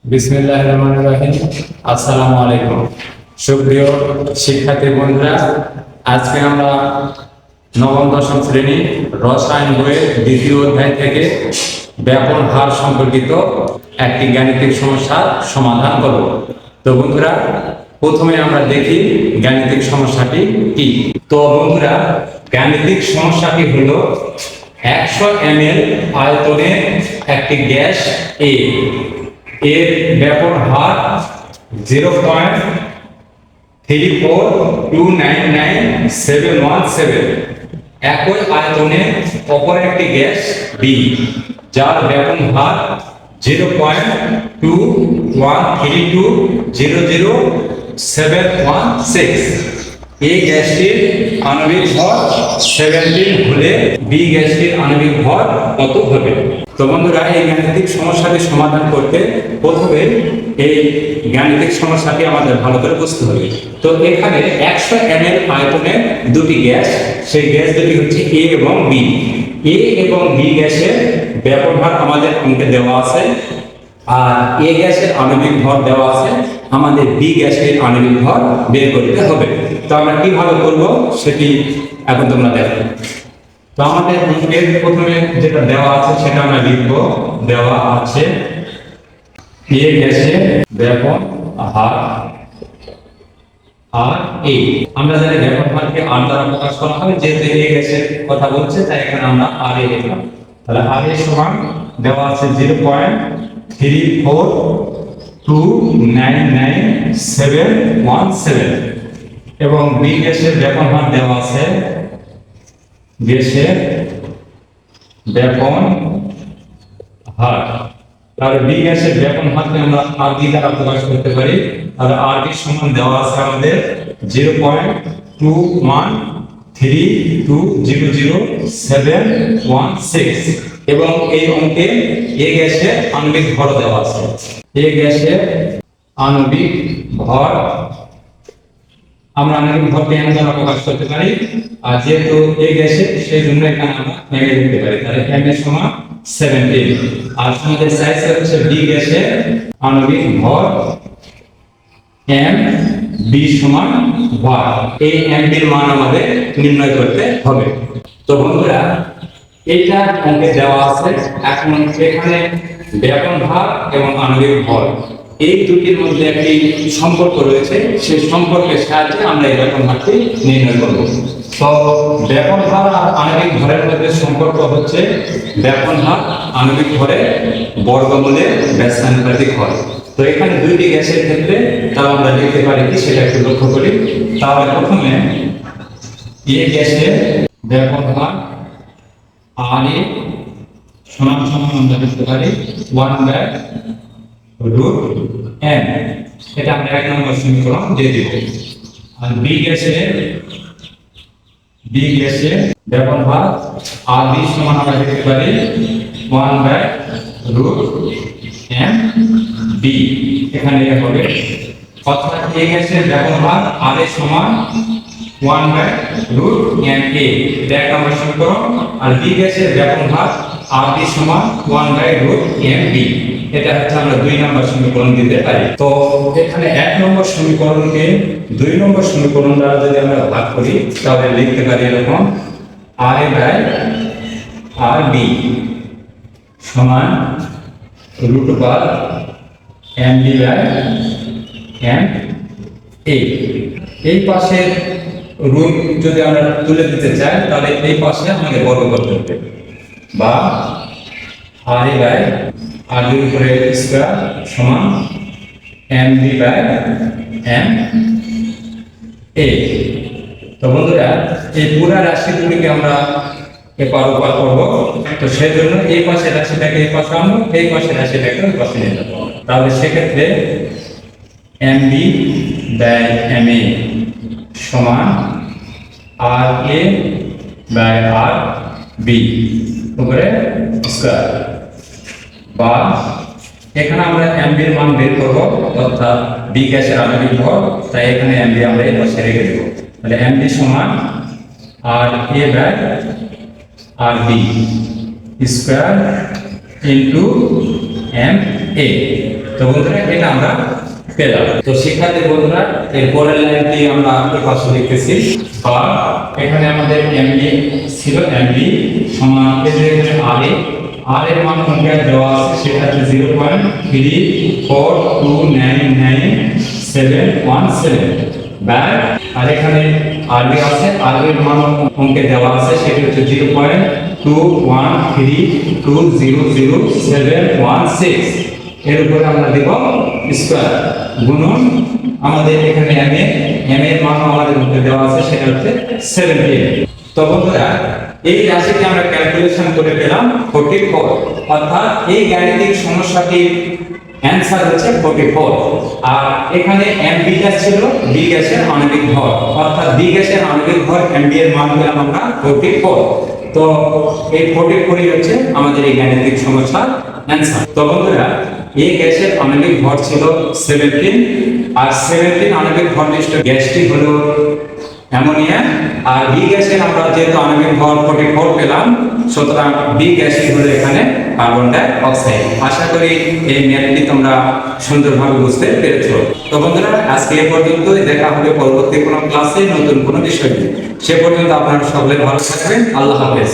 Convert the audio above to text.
বিসমিল্লাহির রহমানির রহিম। আসসালামু আলাইকুম। সুপ্রিয় শিক্ষার্থী বন্ধুরা, আজকে আমরা নবম দশম শ্রেণী রসায়ন বইয়ের দ্বিতীয় অধ্যায় থেকে ব্যাপন হার সম্পর্কিত একটি গাণিতিক সমস্যার সমাধান করব। তো বন্ধুরা, প্রথমে আমরা দেখি গাণিতিক সমস্যাটি কি। তো বন্ধুরা, গাণিতিক সমস্যাটি হলো 100 ml আয়তনে একটি গ্যাস এর ব্যাপন হার 0.342991717। একই আয়তনে অপর একটি গ্যাস বি, যার ব্যাপন হার 0.2132000716। এই গ্যাসটির আণবিক ভর 17 হলে বি গ্যাসটির আণবিক ভর কত হবে? তো বন্ধুরা, এই গাণিতিক সমস্যাটি সমাধান করতে প্রথমে এই গাণিতিক সমস্যাটি আমাদের ভালো করে বুঝতে হবে। তো এখানে 100 ml আয়তনের দুটি গ্যাস, সেই গ্যাস দুটি হচ্ছে এ এবং বি। এ এবং বি গ্যাসের ব্যাপন হার আমাদের অঙ্কে দেওয়া আছে, আর এ গ্যাসের আণবিক ভর দেওয়া আছে, আমাদের বি গ্যাসের আণবিক ভর বের করতে হবে। তো আমরা কিভাবে করব সেটি এখন তোমরা দেখো। তো আমাদের অঙ্কের প্রথমে যেটা দেওয়া আছে সেটা আমরা লিখব। দেওয়া আছে এ গ্যাসের ব্যাপন হার আর এ। আমরা জানি ব্যাপন হারকে আর দ্বারা প্রকাশ করা হবে, যেহেতু এ গ্যাসের কথা বলছে তাই এখানে আমরা আর এ লিখলাম। তাহলে আর এ সমান দেওয়া আছে 0.342991717 এবং বি গ্যাসের ব্যাপন হার দেওয়া আছে, গ্যাসের ব্যাপন হার। তাহলে বি গ্যাসের ব্যাপন হারকে আমরা আর ডি দ্বারা প্রকাশ করতে পারি। তাহলে আর ডি সমান দেওয়া আছে আমাদের 0.2132000716 এবং এই অঙ্কে এ গ্যাসের আণবিক ভর দেওয়া আছে। এ গ্যাসের আণবিক ভর আমরা আণবিক ভরকে এম দ্বারা প্রকাশ করতে পারি, আর যেহেতু এই গ্যাসে সেই জন্য এখানে আমরা এম লিখতে পারি। তাহলে এম এর সমান 17। আর আমাদের সাইজ হচ্ছে বি গ্যাসের আণবিক ভর এম, বি সমান 1। এই এম বির মান আমাদের নির্ণয় করতে হবে। তো বন্ধুরা, এটা অঙ্কে দেওয়া আছে। এখন এখানে ব্যাপন হার এবং আণবিক ভর এই দুটির মধ্যে একটি সম্পর্ক রয়েছে, সেই সম্পর্কের সাহায্যে আমরা এই ব্যাপন হারটি নির্ণয় করব। তো ব্যাপন হার আর আণবিক ভরের মধ্যে সম্পর্ক হচ্ছে ব্যাপন হার আণবিক ভরের বর্গমূলের ব্যস্তানুপাতিক হয়। তো এখানে দুইটি গ্যাসের ক্ষেত্রে তাও আমরা লিখতে পারি কি, সেটা একটু লক্ষ্য করি। তাহলে প্রথমে এ গ্যাসের ব্যাপন হার আর এ সমান সমান আমরা লিখতে পারি 1/√m। এটা আমরা এক নম্বর সমীকরণ দিয়ে দিব। আর বি গ্যাসের ব্যাপন হার আর বি সমান আমরা লিখতে পারি 1/√m বি। এখানে হবে, অর্থাৎ এ গ্যাসের ব্যাপন হার আর এ সমান 1/√m a, এটা এক নম্বর সমীকরণ। আর বি গ্যাসের ব্যাপন হার আর বি সমান 1/√m b, এটা হচ্ছে আমরা 2 নম্বর সমীকরণ দিতে পারি। তো এখানে 1 নম্বর সমীকরণকে 2 নম্বর সমীকরণ দ্বারা যদি আমরা ভাগ করি তাহলে লিখতে পারি এরকম, আর এ বাই আর বি সমান √m b by m a। এই পাশে রুট যদি আমরা তুলে দিতে চাই তাহলে এই পাশে আমাদের বর্গ করতে হবে, বা আর এ বাই আর দুই উপরে স্কয়ার সমান M B by M A. তো বন্ধুরা, এই পুরো রাশিগুলিকে আমরা এপার ওপার করব। তো সেই জন্য এই পাশে রাশিটাকে এই পাশে আনবো, এই পাশে রাশিটাকে ওই পাশে নিয়ে যাবো। তাহলে সেক্ষেত্রে M B by M A সমান R A by R B উপরে স্কয়ার, বা এখানে আমরা এম বি এর মান বের করব, অর্থাৎ বি গ্যাসের আণবিক ভর, তাই এখানে এম বি আমরা এই পাশে রেখে দেব। তাহলে এম বি সমান R A by R B square into M A. তো বন্ধুরা এটা আমরা পেলাম। তো শিক্ষার্থী বন্ধুরা এর পরের লাইনটি আমরা পাশে লিখতেছি, বা এখানে আমাদের এমবি ছিল, এমবি সমান এই যে এখানে আর এর মান অঙ্কে দেওয়া আছে, সেটা হচ্ছে 0.34299717 ব্যাক। আর এখানে আরবি আছে, আরবির মান অঙ্কে দেওয়া আছে, সেটা হচ্ছে 0.2132000716। এর উপরে আমরা দেব স্কয়ার গুণন আমাদের এখানে এম এর মান আমাদের মধ্যে দেওয়া আছে, সেটা হচ্ছে 17। তো বন্ধুরা এই রাশিটি আমরা ক্যালকুলেশন করে পেলাম 44, অর্থাৎ এই গাণিতিক সমস্যাটির অ্যানসার হচ্ছে 44। আর এখানে এম বি গ্যাস ছিল, বি গ্যাসের আণবিক ভর, অর্থাৎ বি গ্যাসের আণবিক ভর এম বি এর মান পেলাম আমরা 44। তো এই 44 হচ্ছে আমাদের এই গাণিতিক সমস্যার অ্যানসার। তো বন্ধুরা এই গ্যাসের আণবিক ভর ছিল 17, আর 17 আণবিক ভর বিশিষ্ট গ্যাসটি হলো অ্যামোনিয়া। আর বি গ্যাসের আমরা যেহেতু আণবিক ভর 44 পেলাম, সুতরাং বি গ্যাসটি হলো এখানে কার্বন ডাই অক্সাইড। আশা করি এই ম্যাথটি তোমরা সুন্দরভাবে বুঝতে পেরেছো। তো বন্ধুরা আজকে এই পর্যন্তই, দেখা হবে পরবর্তী কোনো ক্লাসে নতুন কোনো বিষয় নিয়ে। সে পর্যন্ত আপনারা সকলে ভালো থাকবেন। আল্লাহ হাফেজ।